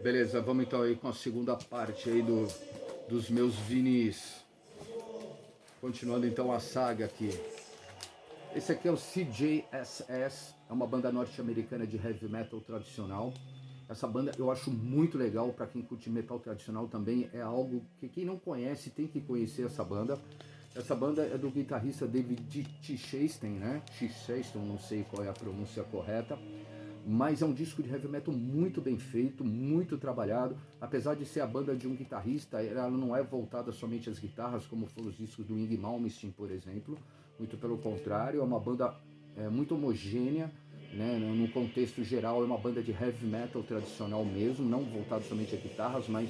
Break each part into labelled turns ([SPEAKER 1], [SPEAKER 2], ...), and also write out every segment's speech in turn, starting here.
[SPEAKER 1] Beleza, vamos então aí com a segunda parte aí dos meus vinis. Continuando então a saga aqui. Esse aqui é o CJSS, é uma banda norte-americana de heavy metal tradicional. Essa banda eu acho muito legal, para quem curte metal tradicional também, é algo que quem não conhece tem que conhecer essa banda. Essa banda é do guitarrista David T. Chastain, né? T. Chastain, não sei qual é a pronúncia correta, mas é um disco de heavy metal muito bem feito, muito trabalhado. Apesar de ser a banda de um guitarrista, ela não é voltada somente às guitarras, como foram os discos do Yngwie Malmsteen, por exemplo. Muito pelo contrário, é uma banda muito homogênea, né? No contexto geral, é uma banda de heavy metal tradicional mesmo, não voltado somente a guitarras, mas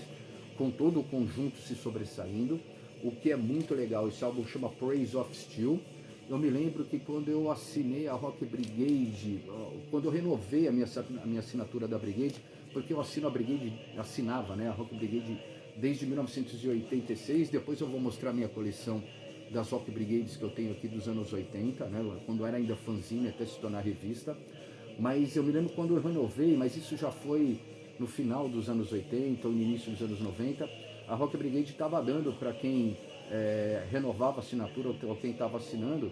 [SPEAKER 1] com todo o conjunto se sobressaindo, o que é muito legal. Esse álbum chama Praise of Steel. Eu me lembro que quando eu assinei a Rock Brigade, quando eu renovei a minha assinatura da Brigade, porque eu assino a Brigade, assinava, né, a Rock Brigade desde 1986, depois eu vou mostrar a minha coleção das Rock Brigades que eu tenho aqui dos anos 80, né, quando era ainda fanzine até se tornar revista. Mas eu me lembro quando eu renovei, mas isso já foi no final dos anos 80 ou no início dos anos 90, a Rock Brigade estava dando para quem renovava a assinatura ou quem estava assinando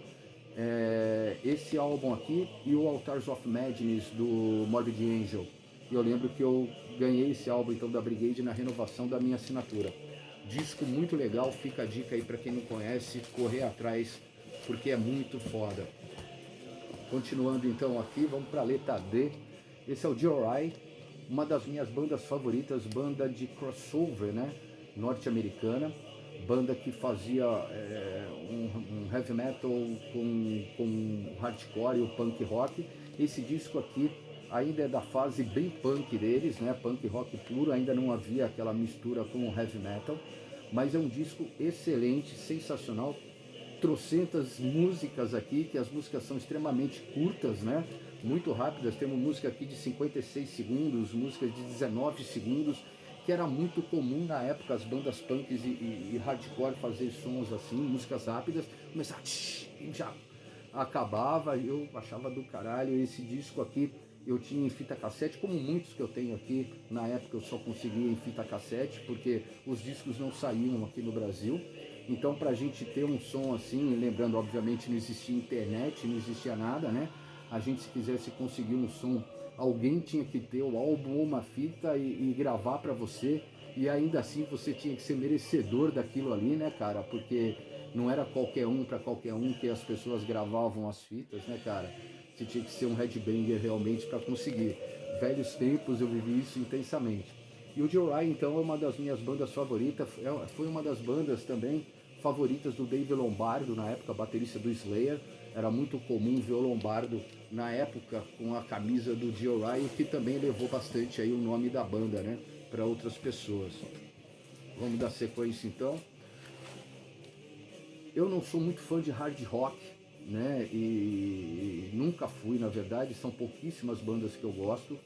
[SPEAKER 1] esse álbum aqui e o Altars of Madness do Morbid Angel. E eu lembro que eu ganhei esse álbum então da Brigade na renovação da minha assinatura. Disco muito legal, fica a dica aí para quem não conhece, correr atrás, porque é muito foda. Continuando então aqui, vamos para a letra D. Esse é o DRI, uma das minhas bandas favoritas, banda de crossover, né? Norte-americana, banda que fazia um heavy metal com hardcore e o punk rock. Esse disco aqui ainda é da fase bem punk deles, né? Punk rock puro, ainda não havia aquela mistura com o heavy metal, mas é um disco excelente, sensacional, trocentas músicas aqui, que as músicas são extremamente curtas, né? Muito rápidas. Temos música aqui de 56 segundos, músicas de 19 segundos, que era muito comum na época as bandas punks e hardcore fazer sons assim, músicas rápidas, começar e já acabava. Eu achava do caralho. Esse disco aqui eu tinha em fita cassete, como muitos que eu tenho aqui. Na época eu só conseguia em fita cassete, porque os discos não saíam aqui no Brasil. Então, para a gente ter um som assim, lembrando, obviamente, não existia internet, não existia nada, né? A gente, se quisesse conseguir um som, alguém tinha que ter o álbum ou uma fita e gravar para você. E ainda assim você tinha que ser merecedor daquilo ali, né, cara? Porque não era qualquer um para qualquer um que as pessoas gravavam as fitas, né, cara? Você tinha que ser um headbanger realmente para conseguir. Velhos tempos, eu vivi isso intensamente. E o Joe Ryan, então, é uma das minhas bandas favoritas, foi uma das bandas também favoritas do Dave Lombardo, na época, baterista do Slayer. Era muito comum ver o Lombardo, na época, com a camisa do Joe Ryan, que também levou bastante aí o nome da banda, né, para outras pessoas. Vamos dar sequência, então. Eu não sou muito fã de hard rock, né, e nunca fui, na verdade, são pouquíssimas bandas que eu gosto,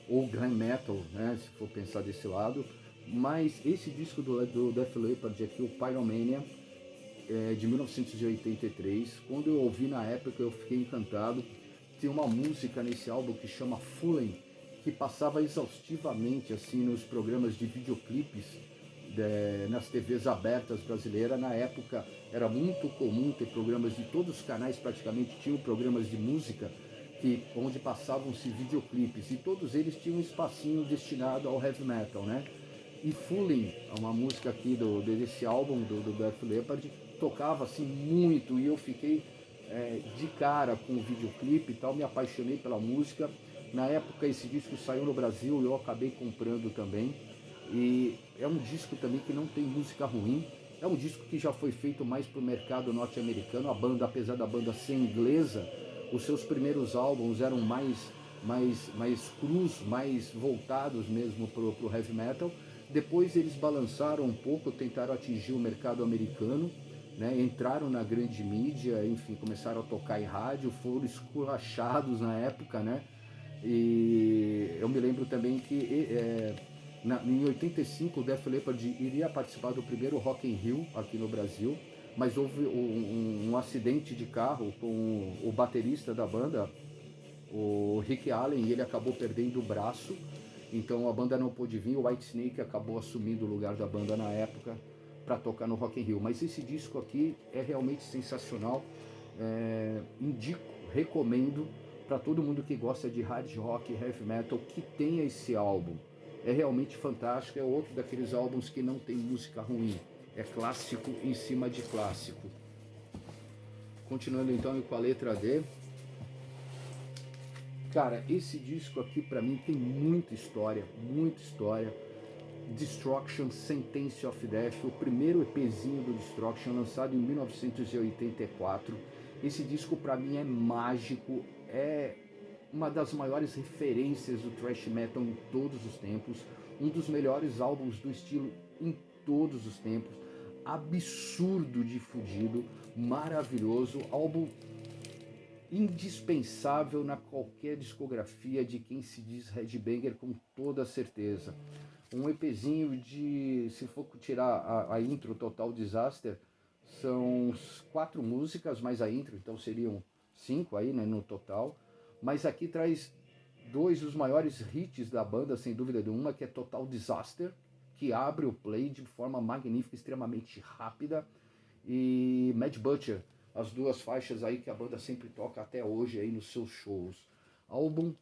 [SPEAKER 1] ou glam metal, né, se for pensar desse lado. Mas esse disco do Def Leppard aqui, o Pyromania, de 1983, quando eu ouvi na época eu fiquei encantado. Tem uma música nesse álbum que chama Fooling, que passava exaustivamente assim nos programas de videoclipes nas TVs abertas brasileiras. Na época era muito comum ter programas de todos os canais, praticamente tinham programas de música onde passavam-se videoclipes, e todos eles tinham um espacinho destinado ao heavy metal, né? E Fooling, uma música aqui desse álbum do Def Leppard, tocava assim muito, e eu fiquei de cara com o videoclipe e tal, me apaixonei pela música. Na época esse disco saiu no Brasil e eu acabei comprando também. E é um disco também que não tem música ruim. É um disco que já foi feito mais para o mercado norte-americano. A banda, apesar da banda ser inglesa, os seus primeiros álbuns eram mais crus, mais voltados mesmo para o heavy metal. Depois eles balançaram um pouco, tentaram atingir o mercado americano, né? Entraram na grande mídia, enfim, começaram a tocar em rádio, foram esculachados na época, né? E eu me lembro também que em 85 o Def Leppard iria participar do primeiro Rock in Rio aqui no Brasil, mas houve um acidente de carro com o baterista da banda, o Rick Allen, e ele acabou perdendo o braço. Então a banda não pôde vir, o Whitesnake acabou assumindo o lugar da banda na época para tocar no Rock in Rio. Mas esse disco aqui é realmente sensacional, indico, recomendo para todo mundo que gosta de hard rock e heavy metal que tenha esse álbum. É realmente fantástico, é outro daqueles álbuns que não tem música ruim, é clássico em cima de clássico. Continuando então com a letra D. Cara, esse disco aqui pra mim tem muita história, muita história. Destruction, Sentence of Death, o primeiro EPzinho do Destruction, lançado em 1984. Esse disco pra mim é mágico, é uma das maiores referências do thrash metal em todos os tempos, um dos melhores álbuns do estilo em todos os tempos, absurdo de fudido, maravilhoso, álbum indispensável na qualquer discografia de quem se diz headbanger com toda certeza. Um EPzinho de, se for tirar a intro Total Disaster, são 4 músicas mais a intro, então seriam 5 aí, né, no total. Mas aqui traz 2 dos maiores hits da banda, sem dúvida nenhuma, que é Total Disaster, que abre o play de forma magnífica, extremamente rápida, e Mad Butcher, as 2 faixas aí que a banda sempre toca até hoje aí nos seus shows. Álbum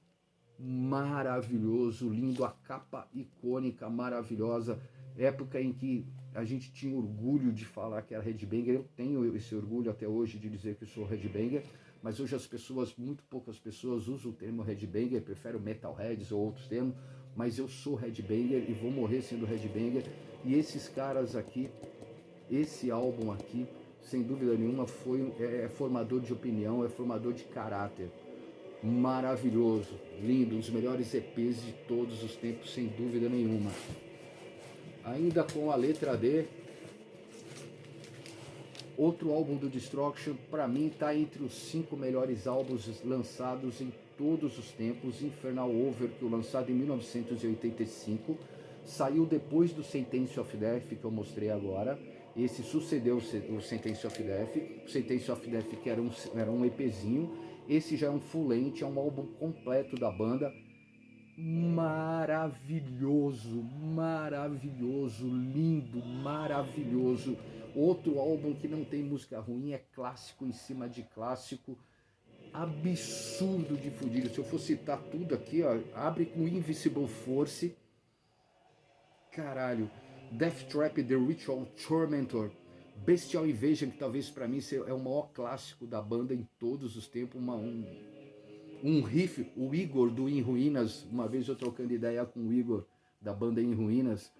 [SPEAKER 1] maravilhoso, lindo, a capa icônica, maravilhosa, época em que a gente tinha orgulho de falar que era headbanger. Eu tenho esse orgulho até hoje de dizer que eu sou headbanger, mas hoje as pessoas, muito poucas pessoas usam o termo headbanger, preferem metalheads ou outros termos, mas eu sou headbanger e vou morrer sendo headbanger. E esses caras aqui, esse álbum aqui, sem dúvida nenhuma, é formador de opinião, é formador de caráter. Maravilhoso, lindo, um dos melhores EPs de todos os tempos, sem dúvida nenhuma. Ainda com a letra D, outro álbum do Destruction, para mim está entre os 5 melhores álbuns lançados em todos os tempos. Infernal Overkill, lançado em 1985, saiu depois do Sentence of Death, que eu mostrei agora. Esse sucedeu o Sentence of Death. O Sentence of Death, que era um EPzinho. Esse já é um full length, é um álbum completo da banda. Maravilhoso, maravilhoso, lindo, maravilhoso. Outro álbum que não tem música ruim, é clássico em cima de clássico. Absurdo de fudido. Se eu for citar tudo aqui, ó, abre com Invisible Force. Caralho. Death Trap, The Ritual Tormentor, Bestial Invasion, que talvez para mim é o maior clássico da banda em todos os tempos, um riff, o Igor do In Ruínas, uma vez eu trocando ideia com o Igor da banda In Ruínas,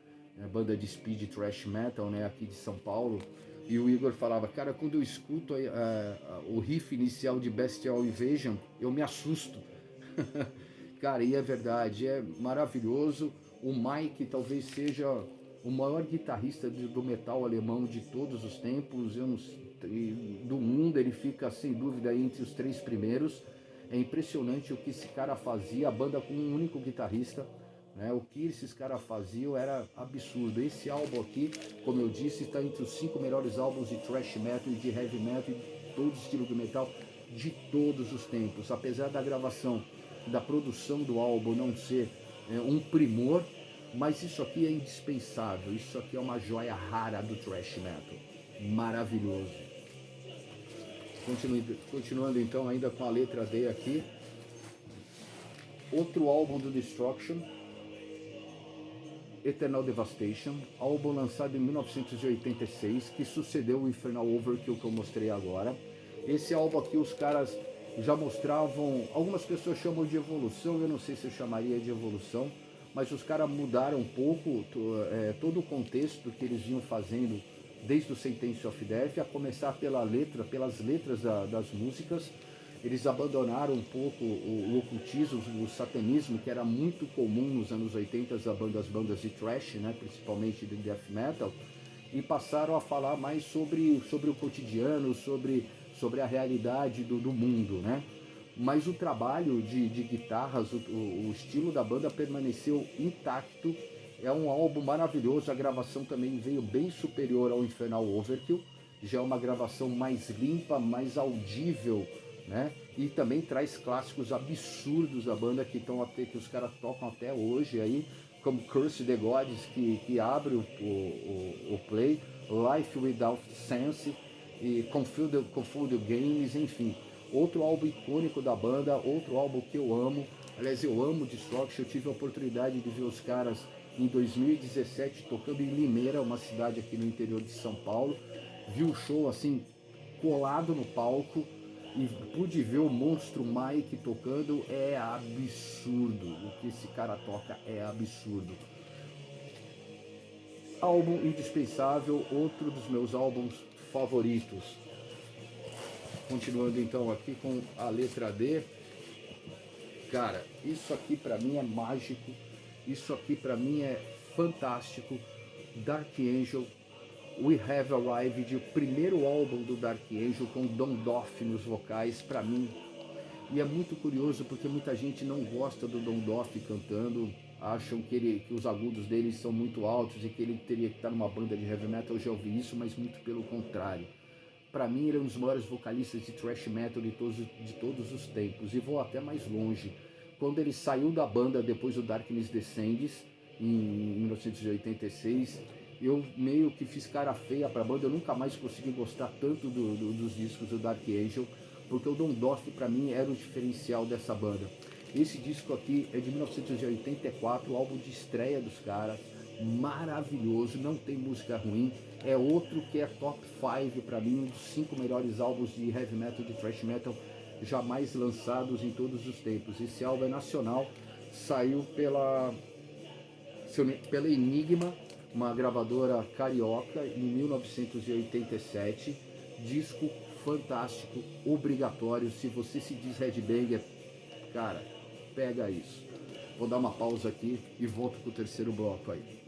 [SPEAKER 1] banda de speed thrash metal, né, aqui de São Paulo, e o Igor falava, cara, quando eu escuto o riff inicial de Bestial Invasion, eu me assusto. Cara, e é verdade, é maravilhoso. O Mike talvez seja o maior guitarrista do metal alemão de todos os tempos, do mundo. Ele fica sem dúvida entre os 3 primeiros. É impressionante o que esse cara fazia, a banda com um único guitarrista, né? O que esses caras faziam era absurdo. Esse álbum aqui, como eu disse, está entre os 5 melhores álbuns de thrash metal e de heavy metal, de todo estilo do metal, de todos os tempos. Apesar da gravação, da produção do álbum não ser um primor, mas isso aqui é indispensável, isso aqui é uma joia rara do thrash metal, maravilhoso. Continuando então ainda com a letra D aqui, outro álbum do Destruction, Eternal Devastation, álbum lançado em 1986, que sucedeu o Infernal Overkill que eu mostrei agora. Esse álbum aqui os caras já mostravam, algumas pessoas chamam de evolução, eu não sei se eu chamaria de evolução, mas os caras mudaram um pouco todo o contexto que eles vinham fazendo desde o Sentence of Death, a começar pelas letras das músicas. Eles abandonaram um pouco o ocultismo, o satanismo, que era muito comum nos anos 80 das bandas de thrash, né, principalmente de death metal, e passaram a falar mais sobre o cotidiano, sobre a realidade do mundo, né? Mas o trabalho de guitarras, o estilo da banda permaneceu intacto. É um álbum maravilhoso, a gravação também veio bem superior ao Infernal Overkill, já é uma gravação mais limpa, mais audível, né? E também traz clássicos absurdos da banda que os caras tocam até hoje aí, como Curse the Gods, que abre o play, Life Without Sense e Confound Games, enfim. Outro álbum icônico da banda, outro álbum que eu amo. Aliás, eu amo Destruction, eu tive a oportunidade de ver os caras em 2017 tocando em Limeira, uma cidade aqui no interior de São Paulo. Vi o show assim, colado no palco, e pude ver o Monstro Mike tocando. É absurdo, o que esse cara toca é absurdo. Álbum indispensável, outro dos meus álbuns favoritos. Continuando então aqui com a letra D. Cara, isso aqui pra mim é mágico, isso aqui pra mim é fantástico. Dark Angel, We Have Arrived, o primeiro álbum do Dark Angel com Don Doff nos vocais, pra mim. E é muito curioso porque muita gente não gosta do Don Doff cantando, acham que os agudos dele são muito altos e que ele teria que estar numa banda de heavy metal. Eu já ouvi isso, mas muito pelo contrário. Para mim, ele é um dos maiores vocalistas de thrash metal de todos os tempos. E vou até mais longe. Quando ele saiu da banda depois do Darkness Descends, em 1986, eu meio que fiz cara feia para a banda. Eu nunca mais consegui gostar tanto dos discos do Dark Angel, porque o Don Doff, para mim, era o diferencial dessa banda. Esse disco aqui é de 1984, o álbum de estreia dos caras. Maravilhoso, não tem música ruim. É outro que é top 5 para mim, um dos 5 melhores álbuns de heavy metal, de thrash metal jamais lançados em todos os tempos. Esse álbum é nacional, saiu pela Enigma, uma gravadora carioca, em 1987. Disco fantástico, obrigatório. Se você se diz headbanger, cara, pega isso. Vou dar uma pausa aqui e volto pro terceiro bloco aí.